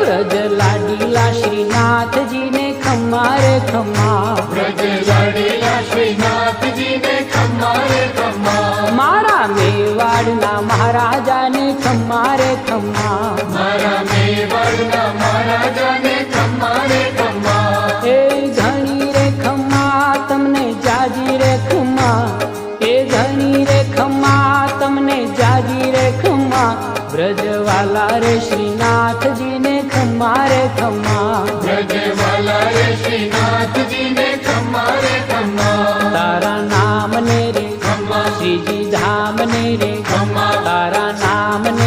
व्रज लाडीला श्रीनाथ जी ने खम्मा रे खम्मा, व्रज लाडीला श्रीनाथ जी ने खम्मा रे खम्मा, मारा मेवाड़ना महाराजा ने खम्मा रे खम्मा, मारा मेवाड़ना महाराजा ने खम्मा रे खम्मा, ए धनी रे खम्मा तमने जाजी रे खम्मा, ए धनी रे खम्मा तमने जाजी रे खम्मा, ब्रजवाला रे श्रीनाथ जी ने खम्मा रे खम्मा, ब्रजवाला रे श्रीनाथ जी ने खम्मा रे खम्मा, तारा नाम ने रे खम्मा, श्रीजी धाम ने रे खम्मा, तारा नाम ने